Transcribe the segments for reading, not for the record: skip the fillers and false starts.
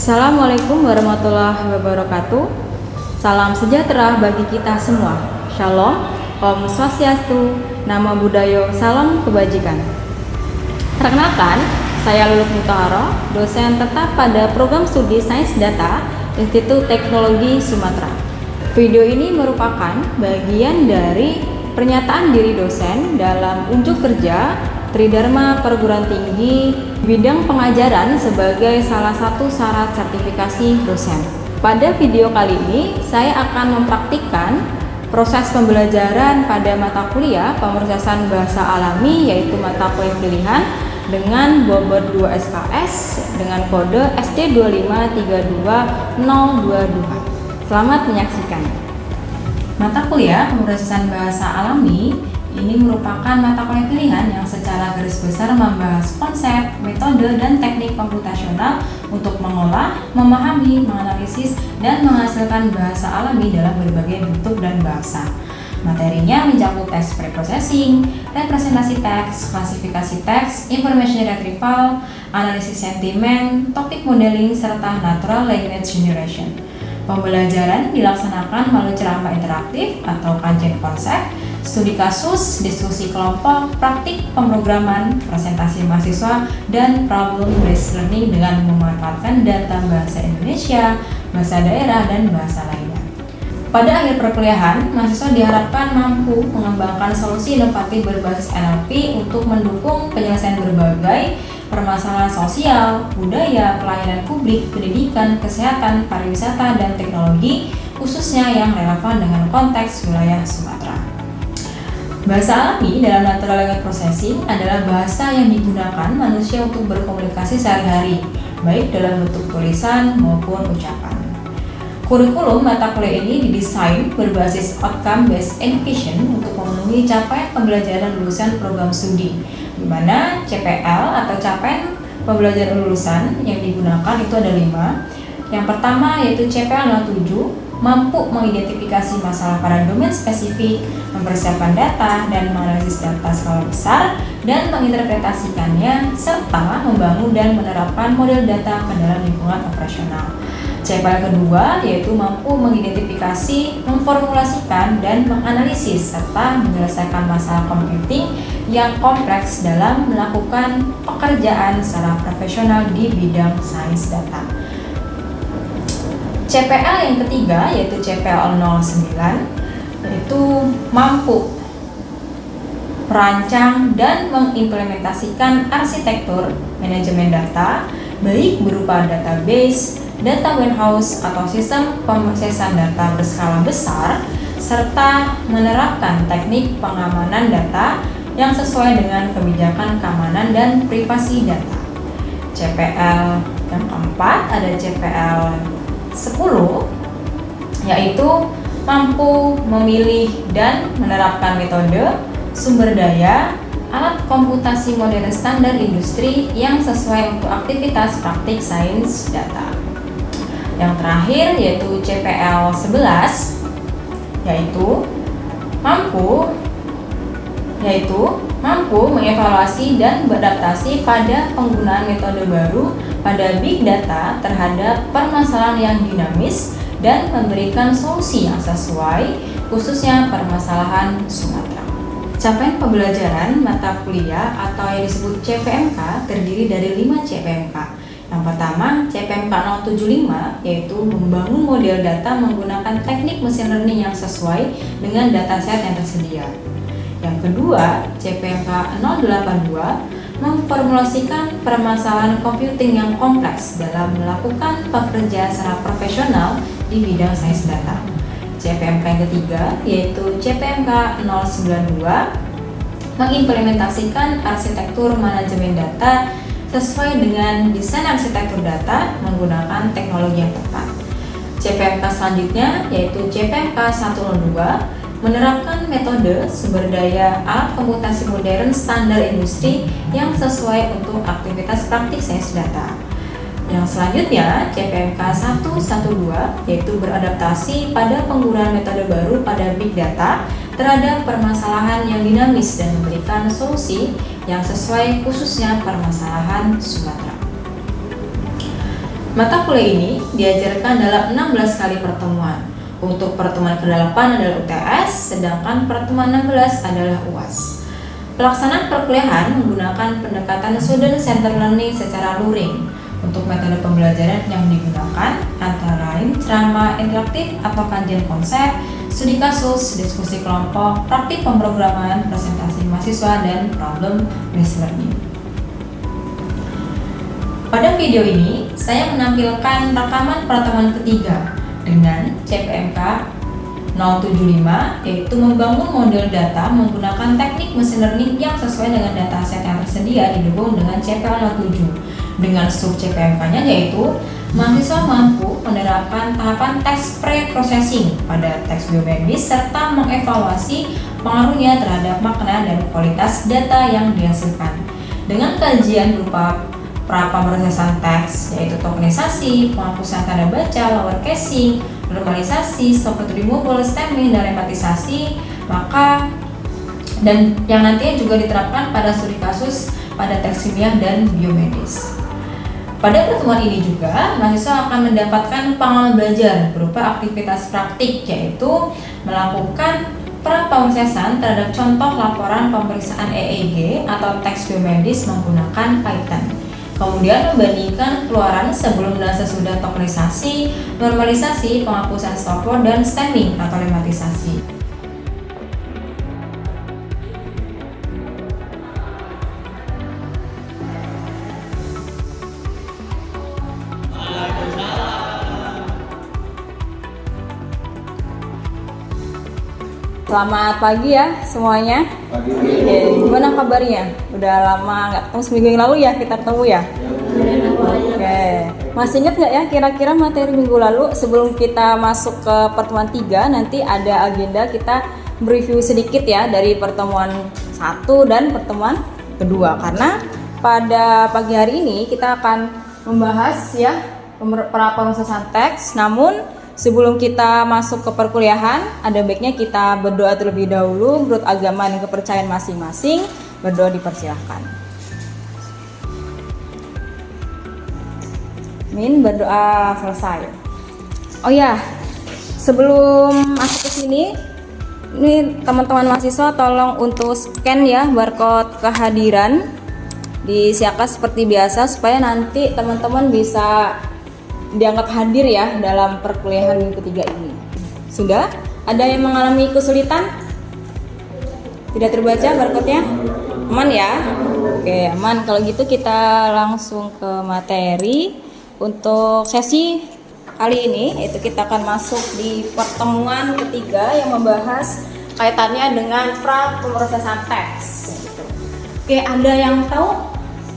Assalamualaikum warahmatullahi wabarakatuh. Salam sejahtera bagi kita semua. Shalom, Om Swastiastu, Namo Buddhaya, salam kebajikan. Perkenalkan, saya Lulut Mutahara, dosen tetap pada program studi Sains Data Institut Teknologi Sumatera. Video ini merupakan bagian dari pernyataan diri dosen dalam unjuk kerja Tridharma Perguruan Tinggi bidang pengajaran sebagai salah satu syarat sertifikasi dosen. Pada video kali ini, saya akan mempraktikkan proses pembelajaran pada mata kuliah pemrosesan bahasa alami, yaitu mata kuliah pilihan dengan bobot 2 SKS dengan kode SD2532022. Selamat menyaksikan. Mata kuliah pemrosesan bahasa alami ini merupakan mata kuliah pilihan yang secara garis besar membahas konsep, metode, dan teknik komputasional untuk mengolah, memahami, menganalisis, dan menghasilkan bahasa alami dalam berbagai bentuk dan bahasa. Materinya mencakup teks preprocessing, representasi teks, klasifikasi teks, information retrieval, analisis sentimen, topik modeling, serta natural language generation. Pembelajaran dilaksanakan melalui ceramah interaktif atau kajian konsep, studi kasus, diskusi kelompok, praktik pemrograman, presentasi mahasiswa, dan problem-based learning dengan memanfaatkan data bahasa Indonesia, bahasa daerah, dan bahasa lainnya. Pada akhir perkuliahan, mahasiswa diharapkan mampu mengembangkan solusi inovatif berbasis NLP untuk mendukung penyelesaian berbagai permasalahan sosial, budaya, pelayanan publik, pendidikan, kesehatan, pariwisata, dan teknologi, khususnya yang relevan dengan konteks wilayah Sumatera. Bahasa alami dalam natural language processing adalah bahasa yang digunakan manusia untuk berkomunikasi sehari-hari, baik dalam bentuk tulisan maupun ucapan. Kurikulum mata kuliah ini didesain berbasis outcome based education untuk memenuhi capaian pembelajaran lulusan program studi, di mana CPL atau capaian pembelajaran lulusan yang digunakan itu ada 5. Yang pertama yaitu CPL 07, mampu mengidentifikasi masalah pada domain spesifik, mempersiapkan data dan menganalisis data skala besar dan menginterpretasikannya, serta membangun dan menerapkan model data ke dalam lingkungan operasional. CPL kedua yaitu mampu mengidentifikasi, memformulasikan, dan menganalisis serta menyelesaikan masalah computing yang kompleks dalam melakukan pekerjaan secara profesional di bidang sains data. CPL yang ketiga yaitu CPL 09 yaitu mampu merancang dan mengimplementasikan arsitektur manajemen data baik berupa database, data warehouse atau sistem pemrosesan data berskala besar, serta menerapkan teknik pengamanan data yang sesuai dengan kebijakan keamanan dan privasi data. CPL yang keempat ada CPL 10 yaitu mampu memilih dan menerapkan metode, sumber daya, alat komputasi modern standar industri yang sesuai untuk aktivitas praktik sains data. Yang terakhir yaitu CPL 11 yaitu mampu mengevaluasi dan beradaptasi pada penggunaan metode baru pada big data terhadap permasalahan yang dinamis dan memberikan solusi yang sesuai khususnya permasalahan Sumatera. Capaian pembelajaran mata kuliah atau yang disebut CPMK terdiri dari 5 CPMK. Yang pertama, CPMK 075 yaitu membangun model data menggunakan teknik mesin learning yang sesuai dengan dataset yang tersedia. Yang kedua, CPMK 082 memformulasikan permasalahan computing yang kompleks dalam melakukan pekerjaan secara profesional di bidang sains data. CPMK yang ketiga yaitu CPMK 092 mengimplementasikan arsitektur manajemen data sesuai dengan desain arsitektur data menggunakan teknologi yang tepat. CPMK selanjutnya yaitu CPMK 102 menerapkan metode sumber daya alat komputasi modern standar industri yang sesuai untuk aktivitas praktik sains data. Yang selanjutnya CPMK 112 yaitu beradaptasi pada penggunaan metode baru pada big data terhadap permasalahan yang dinamis dan memberikan solusi yang sesuai khususnya permasalahan Sumatera. Mata kuliah ini diajarkan dalam 16 kali pertemuan. Untuk pertemuan ke-8 adalah UTS, sedangkan pertemuan 16 adalah UAS. Pelaksanaan perkuliahan menggunakan pendekatan student centered learning secara luring. Untuk metode pembelajaran yang digunakan antara lain ceramah interaktif atau kajian konsep, studi kasus, diskusi kelompok, praktik pemrograman, presentasi mahasiswa, dan problem based learning. Pada video ini, saya menampilkan rekaman pertemuan ketiga dengan CPMK 075, yaitu membangun model data menggunakan teknik machine learning yang sesuai dengan dataset yang tersedia didukung dengan CPL 07. Dengan sub CPMK-nya yaitu mahasiswa mampu menerapkan tahapan teks pre-processing pada teks biomedis serta mengevaluasi pengaruhnya terhadap makna dan kualitas data yang dihasilkan. Dengan kajian berupa pra-pemrosesan teks, yaitu tokenisasi, penghapusan tanda baca, lower casing, normalisasi, stop removal, stemming, dan rematisasi, maka dan yang nantinya juga diterapkan pada studi kasus pada teks kimia dan biomedis. Pada pertemuan ini juga, mahasiswa akan mendapatkan pengalaman belajar berupa aktivitas praktik, yaitu melakukan pra-pemrosesan terhadap contoh laporan pemeriksaan EEG atau teks biomedis menggunakan Python. Kemudian membandingkan keluaran sebelum dan sesudah tokenisasi, normalisasi, penghapusan stop word, dan stemming atau rematisasi. Selamat pagi ya semuanya. Pagi. Oke, gimana kabarnya? Udah lama nggak ketemu, seminggu yang lalu ya kita ketemu ya? Oke, masih ingat nggak ya kira-kira materi minggu lalu? Sebelum kita masuk ke pertemuan 3, nanti ada agenda kita review sedikit ya dari pertemuan 1 dan pertemuan kedua. Karena pada pagi hari ini kita akan membahas ya pra-pemrosesan teks. Namun sebelum kita masuk ke perkuliahan, ada baiknya kita berdoa terlebih dahulu menurut agama dan kepercayaan masing-masing. Berdoa dipersilahkan. Amin, berdoa selesai. Oh ya, sebelum masuk ke sini, ini teman-teman mahasiswa tolong untuk scan ya barcode kehadiran di Siakas seperti biasa supaya nanti teman-teman bisa dianggap hadir ya dalam perkuliahan minggu ketiga ini. Sudah? Ada yang mengalami kesulitan? Tidak terbaca barcode-nya? Aman ya? Oke, aman. Kalau gitu kita langsung ke materi untuk sesi kali ini, yaitu kita akan masuk di pertemuan ketiga yang membahas kaitannya dengan pra-pemrosesan teks. Oke, ada yang tahu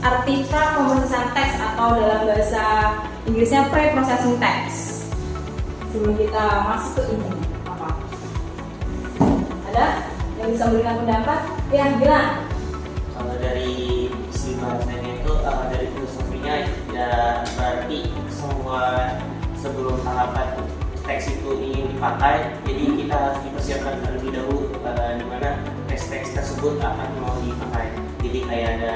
arti pra-pemrosesan teks atau dalam bahasa Inggrisnya pre-processing text? Sebelum kita masuk ke ini, apa? Ada yang bisa memberikan pendapat? Ya, bilang. Kalau dari istilah bahasanya itu dari filosofinya ya berarti semua sebelum tahapan teks itu ingin dipakai, jadi kita harus dipersiapkan terlebih dahulu di mana teks-teks tersebut akan mau dipakai. Jadi kayak ada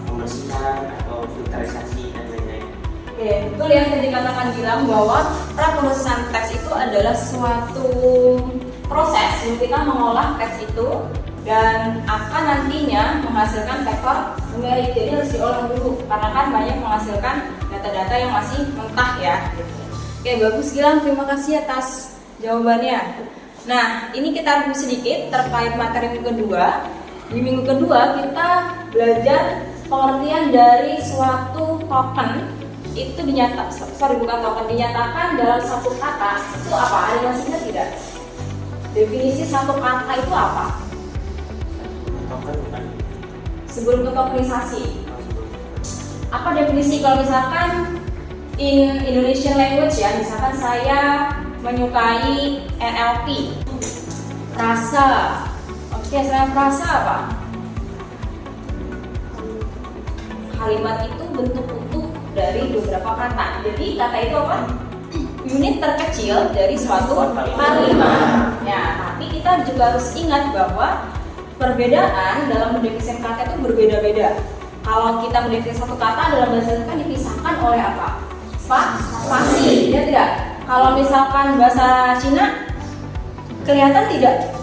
pembersihan atau filterisasi dan lain-lain. Oke, betul ya yang dikatakan bilang bahwa pra-pemrosesan teks itu adalah suatu proses yang kita mengolah teks itu dan akan nantinya menghasilkan vektor numerik. Jadi harus diolah dulu karena kan banyak menghasilkan data-data yang masih mentah ya. Oke, bagus Gilang, terima kasih atas jawabannya. Nah, ini kita review sedikit terkait materi minggu kedua. Di minggu kedua kita belajar pengertian dari suatu token itu dinyatakan dalam satu kata itu apa? Ada yang masih ingat tidak? Definisi satu kata itu apa? Sebelum ke tokenisasi. Apa definisi kalau misalkan in Indonesian language ya, misalkan saya menyukai NLP, rasa. Oke, saya rasa apa? Kalimat itu bentuk utuh dari beberapa kata. Jadi kata itu apa? Unit terkecil dari suatu kalimat. Ya, tapi kita juga harus ingat bahwa perbedaan dalam mendefinisikan kata itu berbeda-beda. Kalau kita mendefinisikan satu kata dalam bahasa itu kan dipisahkan oleh apa? spasi, ya tidak? Kalau misalkan bahasa Cina, kelihatan tidak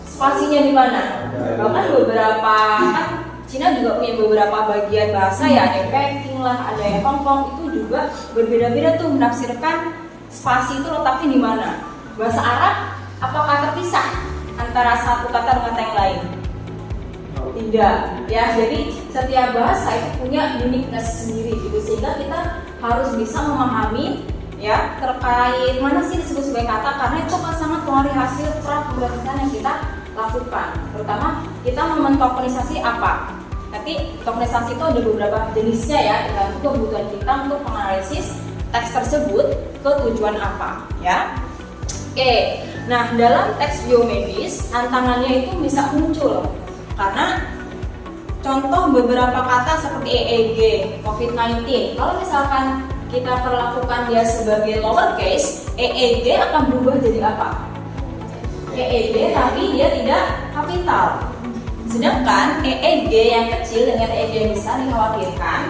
spasinya di mana? Bahkan beberapa kan Cina juga punya beberapa bagian bahasa ya, ada yang Peking lah, ada yang Hongkong, itu juga berbeda-beda tuh menafsirkan spasi itu letaknya di mana. Bahasa Arab apakah terpisah antara satu kata dengan kata yang lain? Tidak, ya. Jadi setiap bahasa itu punya uniqueness sendiri, gitu. Sehingga kita harus bisa memahami ya terkait mana sih disebut sebagai kata, karena itu akan sangat mempengaruhi hasil pembahasan yang kita lakukan. Terutama kita mementokenisasi apa. Nanti tokenisasi itu ada beberapa jenisnya ya, tergantung kebutuhan kita untuk menganalisis teks tersebut ke tujuan apa, ya. Oke, nah dalam teks biomedis tantangannya itu bisa muncul karena contoh beberapa kata seperti EEG, COVID-19. Kalau misalkan kita perlakukan dia sebagai lowercase, EEG akan berubah jadi apa? EEG tapi dia tidak kapital. Sedangkan EEG yang kecil dengan EEG yang besar dikhawatirkan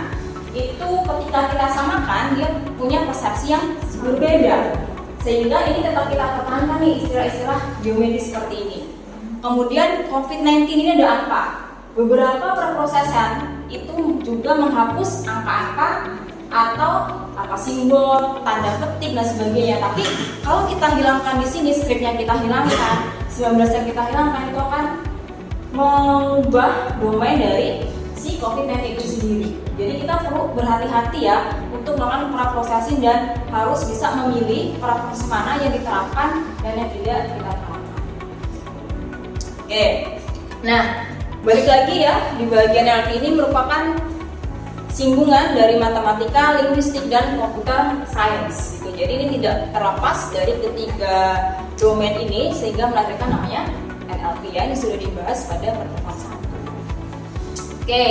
itu ketika kita samakan dia punya persepsi yang berbeda. Sehingga ini tetap kita pertahankan nih istilah-istilah biomedis seperti ini. Kemudian COVID-19 ini ada apa? Beberapa perprosesan itu juga menghapus angka-angka atau apa simbol, tanda petik dan sebagainya. Tapi kalau kita hilangkan di sini, stripnya kita hilangkan, 19 yang kita hilangkan, itu akan mengubah domain dari si COVID-19 itu sendiri. Jadi kita perlu berhati-hati ya untuk melakukan praprocessing dan harus bisa memilih proses mana yang diterapkan dan yang tidak kita terapkan. Oke, nah balik lagi ya, di bagian NLP ini merupakan singgungan dari matematika, linguistik, dan computer science gitu. Jadi ini tidak terlepas dari ketiga domain ini sehingga melahirkan namanya NLP ya, ini sudah dibahas pada pertemuan 1. Oke,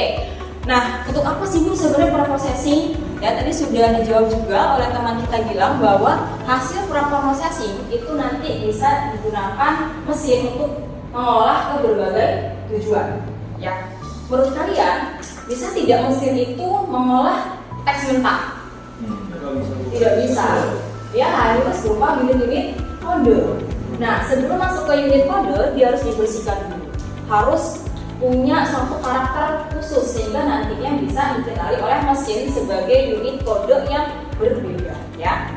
nah untuk apa sih Bu sebenarnya preprocessing? Ya tadi sudah dijawab juga oleh teman kita Gilang bahwa hasil preprocessing itu nanti bisa digunakan mesin untuk mengolah ke berbagai tujuan. Ya, menurut kalian bisa tidak mesin itu mengolah teks mentah? Tidak bisa. Ya harus berupa unit-unit kode. Nah sebelum masuk ke unit kode dia harus dibersihkan dulu. Harus punya suatu karakter khusus sehingga nantinya bisa dikenali oleh mesin sebagai unit kode yang berbeda ya.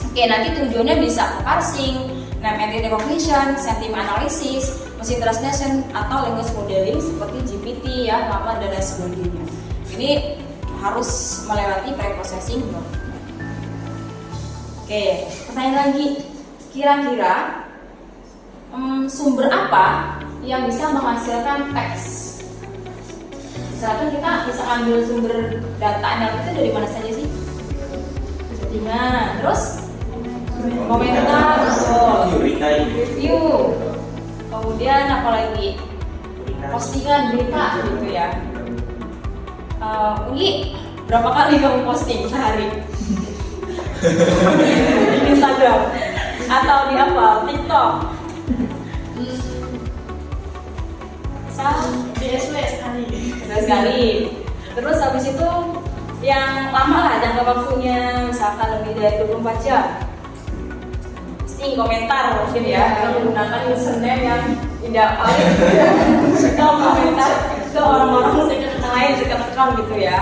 Oke, nanti tujuannya bisa parsing, name entity recognition, sentiment analysis, machine translation atau language modeling seperti GPT ya, lama dan lain sebagainya. Ini harus melewati preprocessing. Oke, pertanyaan lagi, kira-kira sumber apa yang bisa menghasilkan teks? Misalkan kita bisa ambil sumber data NLP itu dari mana saja sih? Settingan, terus komentar, review, kemudian apa lagi? Postingan berita gitu ya. Uli, berapa kali kamu posting sehari? Di Instagram atau di apa? TikTok? Sekali. Terus habis itu yang lama lah jangka waktunya, misalkan lebih dari 24 jam. Posting komentar mungkin ya, kita menggunakan username yang tidak paling komentar ke orang-orang lain dekat account gitu ya.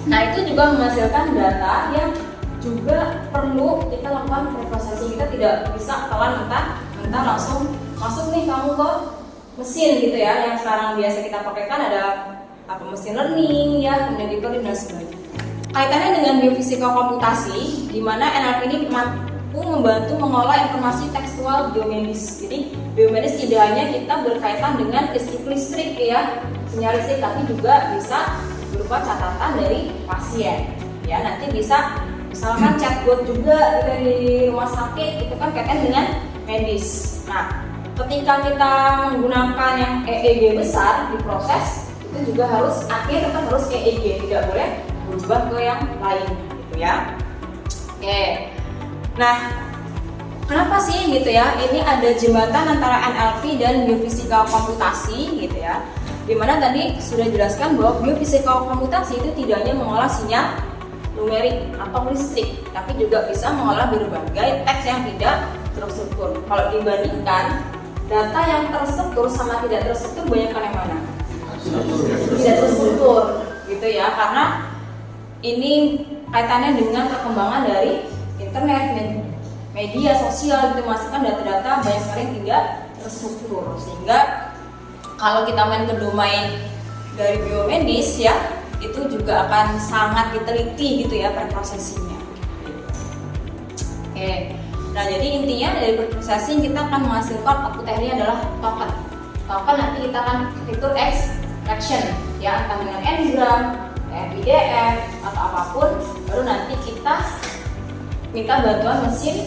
Nah itu juga menghasilkan data yang juga perlu kita lakukan preprocessing. Kita tidak bisa telan mentah langsung masuk nih kamu ke mesin gitu ya, yang sekarang biasa kita pakaikan ada apa mesin learning ya, kemudian deep learning dan sebagainya. Kaitannya dengan biofisika komputasi, di mana NLP ini mampu membantu mengolah informasi tekstual biomedis. Jadi biomedis tidak hanya kita berkaitan dengan listrik ya, sinyal listrik, tapi juga bisa berupa catatan dari pasien. Ya nanti bisa misalkan chatbot juga dari rumah sakit itu kan kaitan dengan medis. Nah ketika kita menggunakan yang EEG besar diproses, itu juga harus akhirnya tetap harus EEG, tidak boleh berubah ke yang lain gitu ya. Oke. Nah, kenapa sih gitu ya? Ini ada jembatan antara NLP dan biofisika komputasi gitu ya. Dimana tadi sudah dijelaskan bahwa biofisika komputasi itu tidak hanya mengolah sinyal numerik atau listrik, tapi juga bisa mengolah berbagai teks yang tidak terstruktur. Kalau dibandingkan data yang terstruktur sama tidak terstruktur, banyakkan yang mana? Tidak terstruktur, gitu ya, karena ini kaitannya dengan perkembangan dari internet, media sosial, gitu, masukkan data-data banyak sekali yang tidak terstruktur, sehingga kalau kita main ke domain dari biomedis ya, itu juga akan sangat diteliti gitu ya preprocessingnya. Oke, nah jadi intinya dari preprocessing kita akan menghasilkan output tekniknya adalah token. Token nanti kita akan fitur extraction ya, entah dengan ngram, PDF atau apapun, baru nanti kita minta bantuan mesin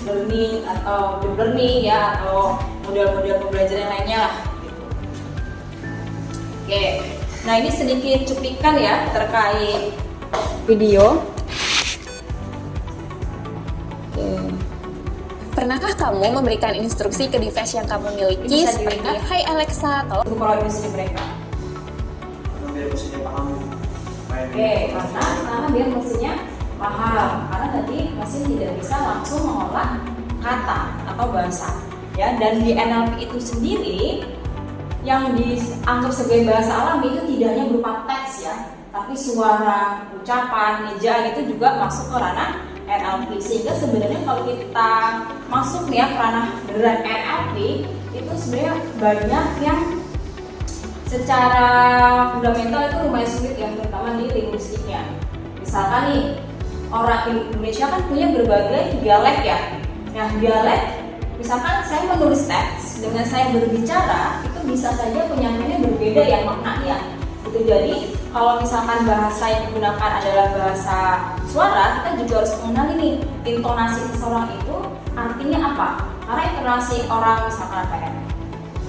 learning atau deep learning ya, atau model-model pembelajaran lainnya lah gitu. Oke. Nah ini sedikit cuplikan ya terkait video. Pernahkah kamu memberikan instruksi ke device yang kamu miliki Bisa seperti dilihat. Hai Alexa atau Kalau industri mereka. Biar mesinnya paham. Oke, karena biar mesinnya paham. Karena tadi mesin tidak bisa langsung mengolah kata atau bahasa. Ya, dan di NLP itu sendiri yang dianggap sebagai bahasa alami itu tidak hanya berupa teks ya, tapi suara, ucapan, ejaan itu juga masuk ke ranah NLP. Sehingga sebenarnya kalau kita masuk ya ke ranah beneran NLP, itu sebenarnya banyak yang secara fundamental itu lumayan sulit ya, terutama di linguistiknya. Misalkan nih, orang Indonesia kan punya berbagai dialek ya. Nah, dialek, misalkan saya menulis teks dengan saya berbicara, itu bisa saja penyampaiannya berbeda ya maknanya. Gitu. Jadi kalau misalkan bahasa yang digunakan adalah bahasa suara, kita juga harus mengenali nih intonasi seseorang itu artinya apa. Karena intonasi orang misalkan apa ya,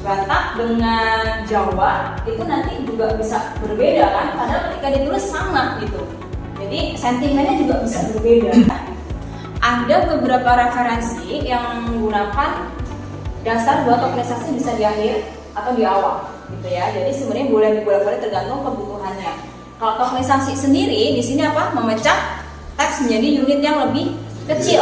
Batak dengan Jawa itu nanti juga bisa berbeda kan, padahal ketika ditulis sama gitu. Jadi sentimennya juga bisa berbeda. Ada beberapa referensi yang menggunakan dasar buat tokenisasi bisa di akhir atau di awal gitu ya. Jadi sebenarnya boleh dibolak-balik tergantung kebutuhannya. Kalau tokenisasi sendiri di sini apa? Memecah teks menjadi unit yang lebih kecil.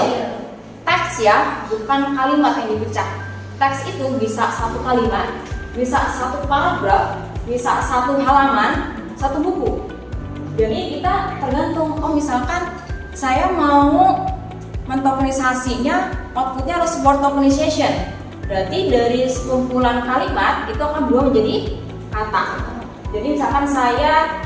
Teks ya, bukan kalimat yang dipecah. Teks itu bisa satu kalimat, bisa satu paragraf, bisa satu halaman, satu buku. Jadi kita tergantung, oh misalkan saya mau mentokenisasinya, outputnya harus word tokenization. Berarti dari sekumpulan kalimat itu akan berubah menjadi kata. Jadi misalkan saya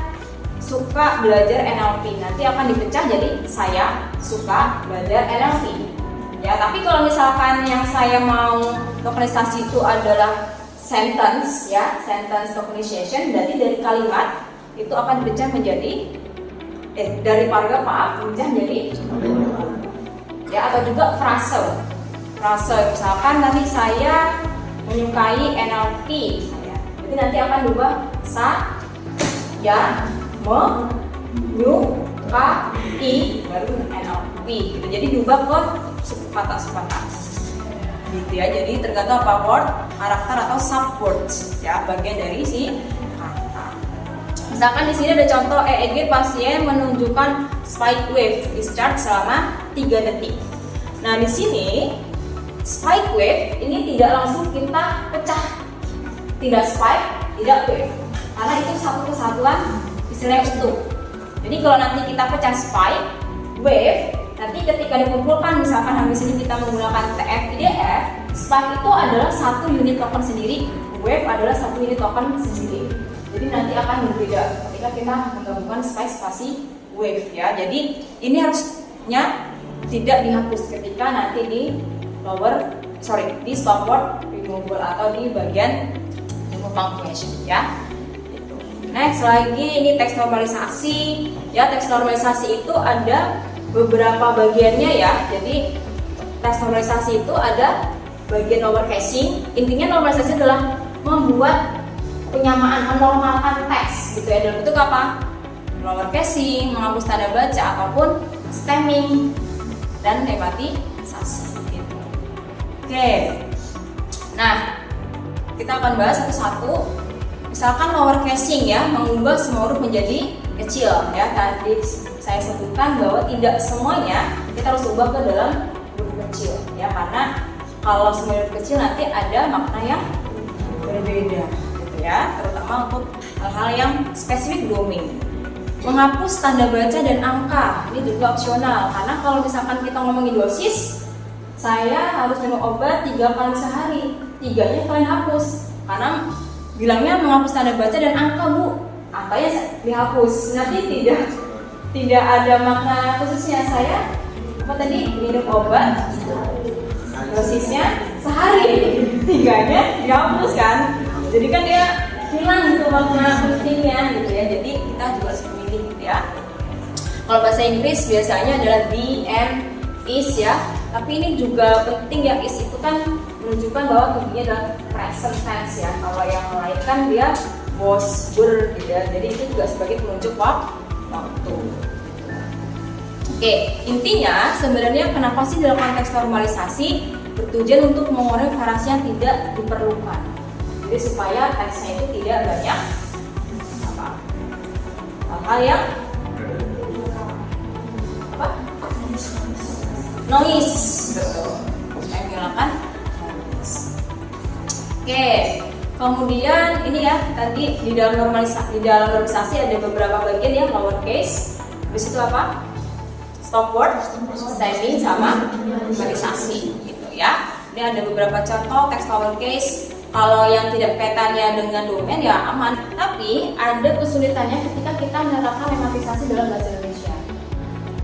suka belajar NLP, nanti akan dipecah jadi saya suka belajar NLP. Ya, tapi kalau misalkan yang saya mau tokenisasi itu adalah sentence ya, sentence tokenization, berarti dari kalimat itu akan dipecah menjadi dari paragraf dipecah menjadi ya, atau juga frase. Frase misalkan nanti saya menyukai NLP saya. Jadi nanti akan berubah saya menyukai baru NLP gitu. Jadi diubah ke kata gitu ya. Jadi tergantung apa word, karakter atau subwords ya, bagian dari si kata. Misalkan di sini ada contoh EEG pasien menunjukkan spike wave discharge selama 3 detik. Nah, di sini spike wave ini tidak langsung kita pecah. Tidak spike, tidak wave. Karena itu satu kesatuan istilahnya utuh. Jadi kalau nanti kita pecah spike, wave, nanti ketika dikumpulkan misalkan habis ini kita menggunakan TF-IDF, spike itu adalah satu unit token sendiri, wave adalah satu unit token sendiri. Jadi nanti akan berbeda ketika kita menggabungkan spike spasi wave ya. Jadi ini harusnya tidak dihapus ketika nanti di di stopword removal atau di bagian remove punctuation ya. Gitu. Next lagi ini teks normalisasi ya. Teks normalisasi itu ada beberapa bagiannya ya. Jadi teks normalisasi itu ada bagian lower casing. Intinya normalisasi adalah membuat penyamaan, menormalkan teks gitu ya, dalam bentuk apa? Lower casing, menghapus tanda baca ataupun stemming dan tematisasi gitu. Oke. Nah, kita akan bahas satu-satu misalkan lower casing ya, mengubah semua huruf menjadi kecil ya. Tadi saya sebutkan bahwa tidak semuanya kita harus ubah ke dalam huruf kecil ya, karena kalau semua huruf kecil nanti ada makna yang berbeda gitu ya, terutama untuk hal-hal yang spesifik domain. Menghapus tanda baca dan angka ini juga opsional, karena kalau misalkan kita ngomongin dosis, saya harus minum obat 3 kali sehari, 3-nya kalian hapus karena bilangnya menghapus tanda baca dan angka Bu, angkanya dihapus, nanti tidak ada makna khususnya. Saya apa tadi minum obat dosisnya sehari, 3-nya dihapus kan, jadi kan dia hilang gitu makna pentingnya gitu ya. Jadi kita juga harus memilih gitu ya. Kalau bahasa Inggris biasanya adalah be and is ya, tapi ini juga penting ya, is itu kan menunjukkan bahwa to-be adalah present tense ya. Kalau yang lain kan dia was, were gitu ya, jadi itu juga sebagai penunjuk waktu. Oke, intinya sebenarnya kenapa sih dalam konteks normalisasi bertujuan untuk mengurangi variasi yang tidak diperlukan. Jadi supaya teksnya itu tidak banyak hal-hal yang noise, betul. Saya menghilangkan noise. Oke, kemudian ini ya tadi di dalam normalisasi ada beberapa bagian ya, lower case. Habis itu apa? Stop word, stemming sama normalisasi gitu ya. Ini ada beberapa contoh teks lower case. Kalau yang tidak kaitannya dengan domain ya aman, tapi ada kesulitannya ketika kita menerapkan lematisasi dalam bahasa Indonesia.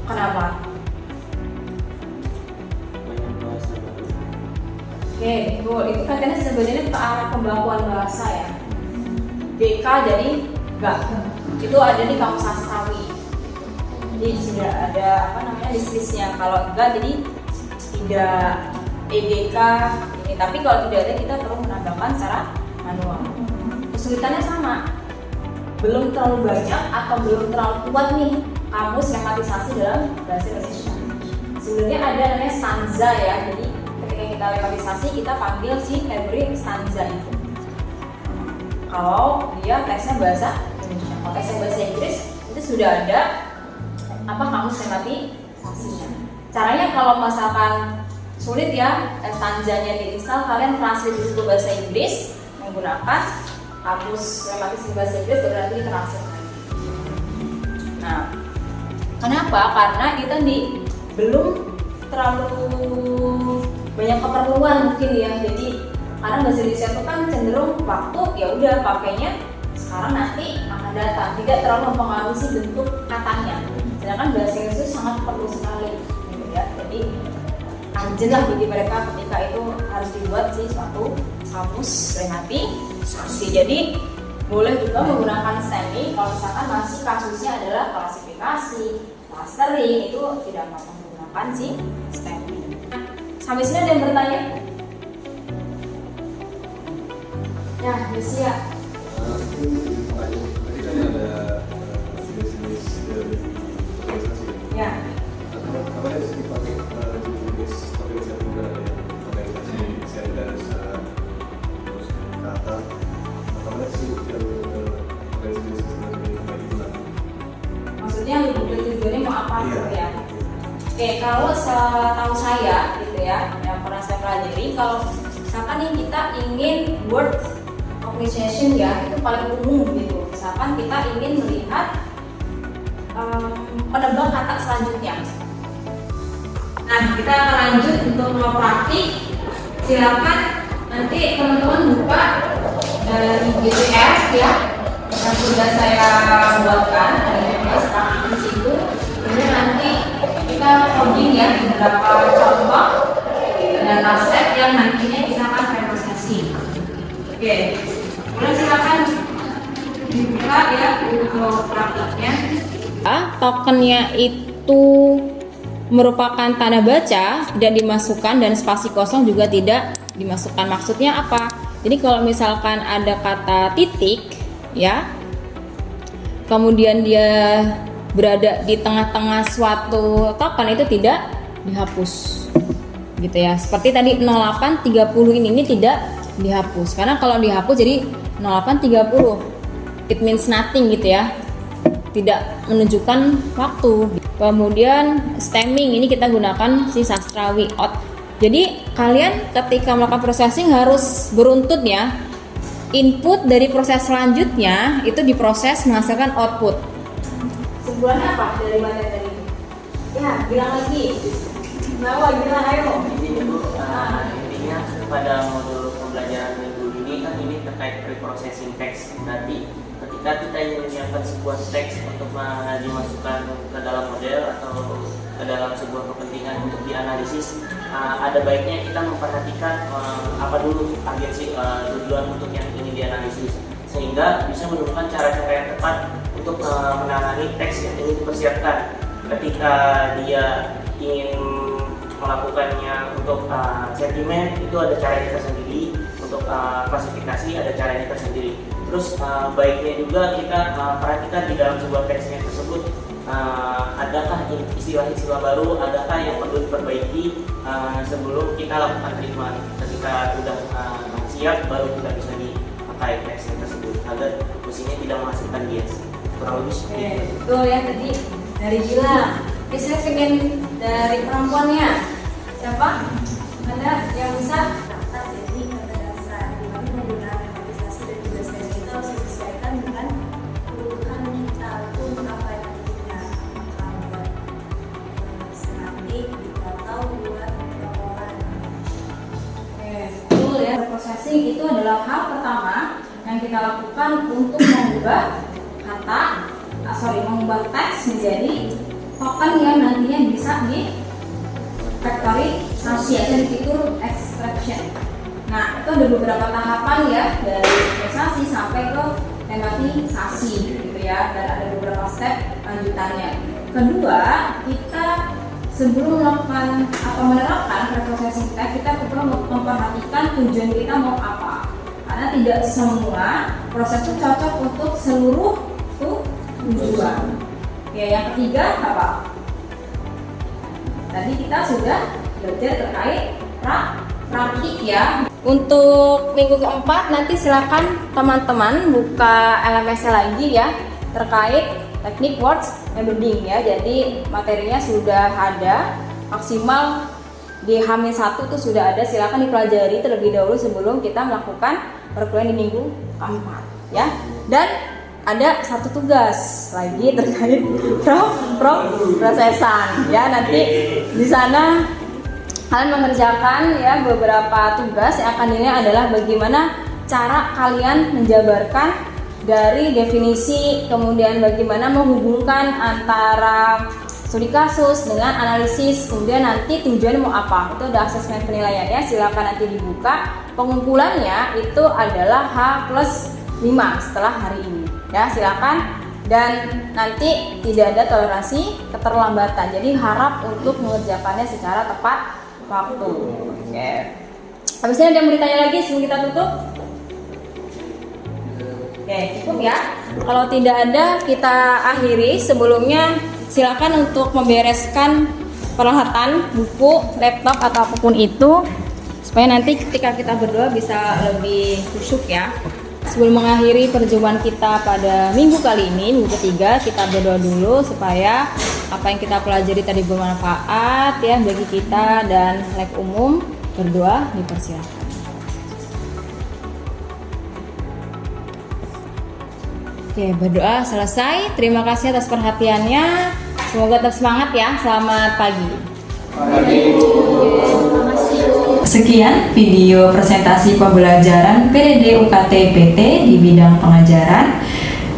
Kenapa? Oke, itu katanya sebenarnya ke arah pembakuan bahasa ya. DK jadi enggak. Itu ada di kamus sastrawi. Jadi sudah ada list-listnya. Kalau enggak jadi tidak EDK ini. Tapi kalau tidak ada kita perlu menambahkan secara manual. Kesulitannya sama. Belum terlalu banyak atau belum terlalu kuat nih kamus lematisasi dalam bahasa Indonesia. Sebenarnya ada namanya stanza ya. Jadi ketika kita lematisasi kita panggil si every stanza itu. Kalau dia teksnya bahasa Indonesia, kalau teksnya bahasa Inggris itu sudah ada kamus lematisasinya. Caranya kalau misalkan sulit ya stanzanya diinstal, kalian translate itu ke bahasa Inggris menggunakan kamus lematis bahasa Inggris berarti translate. Nah, kenapa? Karena kita belum terlalu banyak keperluan mungkin ya. Jadi karena bahasa Indonesia itu kan cenderung waktu ya udah pakainya sekarang nanti akan datang, tidak terlalu mempengaruhi si bentuk katanya. Sedangkan bahasa Inggris itu sangat perlu sekali gitu ya. Jadi urgent lah bagi mereka ketika itu harus dibuat sih suatu kamus lematisasi. Jadi boleh juga menggunakan stemming kalau misalkan masih kasusnya adalah klasifikasi, clustering, itu tidak menggunakan si stemming. Sampai sini ada yang bertanya? Ya, Desia. Tadi kan ada jenis-jenis dari organisasi. Ya. Apa yang harus dipakai jenis organisasi negara ya? Organisasi serius, terus kata. Apa sih yang organisasi sebenarnya yang digunakan? Maksudnya tujuannya mau apa gitu ya? Oke, kalau setahu saya gitu ya, yang pernah saya pelajari, kalau misalkan nih kita ingin word organization ya, itu paling umum gitu. Misalkan kita ingin melihat penebak kata selanjutnya. Nah, kita akan lanjut untuk praktik. Silakan nanti teman-teman buka dari GTS ya, yang sudah saya buatkan dari GTS praktik di situ. Kemudian nanti kita coding ya beberapa contoh dataset yang nantinya kita akan representasi. Oke, boleh silakan dibuka ya untuk praktiknya. Tokennya itu merupakan tanda baca, tidak dimasukkan, dan spasi kosong juga tidak dimasukkan. Maksudnya apa? Jadi kalau misalkan ada kata titik ya, kemudian dia berada di tengah-tengah suatu token, itu tidak dihapus gitu ya. Seperti tadi 0830 ini tidak dihapus, karena kalau dihapus jadi 08.30. It means nothing gitu ya. Tidak menunjukkan waktu. Kemudian stemming ini kita gunakan si sastrawi out. Jadi kalian ketika melakukan processing harus beruntut ya. Input dari proses selanjutnya itu diproses menghasilkan output. Sebulannya apa dari materi tadi? Ya, bilang lagi. Bilang ayo. Intinya pada modul pembelajaran minggu ini kan ini terkait pre-processing teks. Berarti ketika kita ingin menyiapkan sebuah teks untuk dimasukkan ke dalam model atau ke dalam sebuah kepentingan untuk dianalisis, ada baiknya kita memperhatikan apa dulu agensi tujuan untuk yang ingin dianalisis, sehingga bisa menemukan cara-cara yang tepat untuk menangani teks yang ingin dipersiapkan. Ketika dia ingin melakukannya untuk sentimen, itu ada caranya tersendiri, untuk klasifikasi ada caranya tersendiri. Terus baiknya juga kita perhatikan di dalam sebuah teksnya tersebut adakah istilah-istilah baru, adakah yang perlu diperbaiki sebelum kita lakukan treatment. Ketika sudah siap, baru kita bisa dipakai teksnya tersebut agar mesinnya tidak menghasilkan bias. Kurang lebih seperti itu. Betul ya, tadi dari Gila. Saya pengen dari perempuannya. Siapa? Ada yang bisa? Jadi kata dasar di mana penggunaan mematisasi dan juga stemming itu harus disesuaikan dengan kebutuhan kita untuk apa yang kita buat semantik atau buat laporan. Betul ya, processing itu adalah hal pertama yang kita lakukan untuk mengubah mengubah teks menjadi token yang nantinya bisa di factorisasi atau di fitur extraction. Nah, itu ada beberapa tahapan ya, dari processing sampai ke tematisasi gitu ya, dan ada beberapa step lanjutannya. Kedua, kita sebelum melakukan atau menerapkan preprocessing teks, kita perlu memperhatikan tujuan kita mau apa, karena tidak semua proses itu cocok untuk seluruh tujuan. Oke, yang ketiga apa? Tadi kita sudah belajar terkait praktik ya. Untuk minggu keempat nanti silakan teman-teman buka LMS lagi ya, terkait teknik words embedding ya. Jadi materinya sudah ada, maksimal di H-1 itu sudah ada. Silakan dipelajari terlebih dahulu sebelum kita melakukan perkuliahan di minggu keempat ya. Dan ada satu tugas lagi terkait prosesan ya. Nanti di sana kalian mengerjakan ya beberapa tugas yang akan dinilai adalah bagaimana cara kalian menjabarkan dari definisi, kemudian bagaimana menghubungkan antara studi kasus dengan analisis, kemudian nanti tujuan mau apa. Itu ada asesmen penilaiannya, silakan nanti dibuka. Pengumpulannya itu adalah H+5 setelah hari ini ya, silakan. Dan nanti tidak ada toleransi keterlambatan, jadi harap untuk mengerjakannya secara tepat waktu. Oke. Habis ini ada yang mau ditanya lagi sebelum kita tutup? Oke, cukup ya. Kalau tidak ada, kita akhiri. Sebelumnya silakan untuk membereskan peralatan, buku, laptop atau apapun itu, supaya nanti ketika kita berdoa bisa lebih khusyuk ya. Sebelum mengakhiri perjumpaan kita pada minggu kali ini, minggu ketiga, kita berdoa dulu supaya apa yang kita pelajari tadi bermanfaat ya bagi kita dan halayak umum. Berdoa dipersilakan. Oke, berdoa selesai. Terima kasih atas perhatiannya. Semoga tetap semangat ya. Selamat pagi. Sekian video presentasi pembelajaran PDD UKT PT di bidang pengajaran.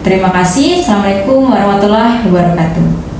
Terima kasih. Assalamualaikum warahmatullahi wabarakatuh.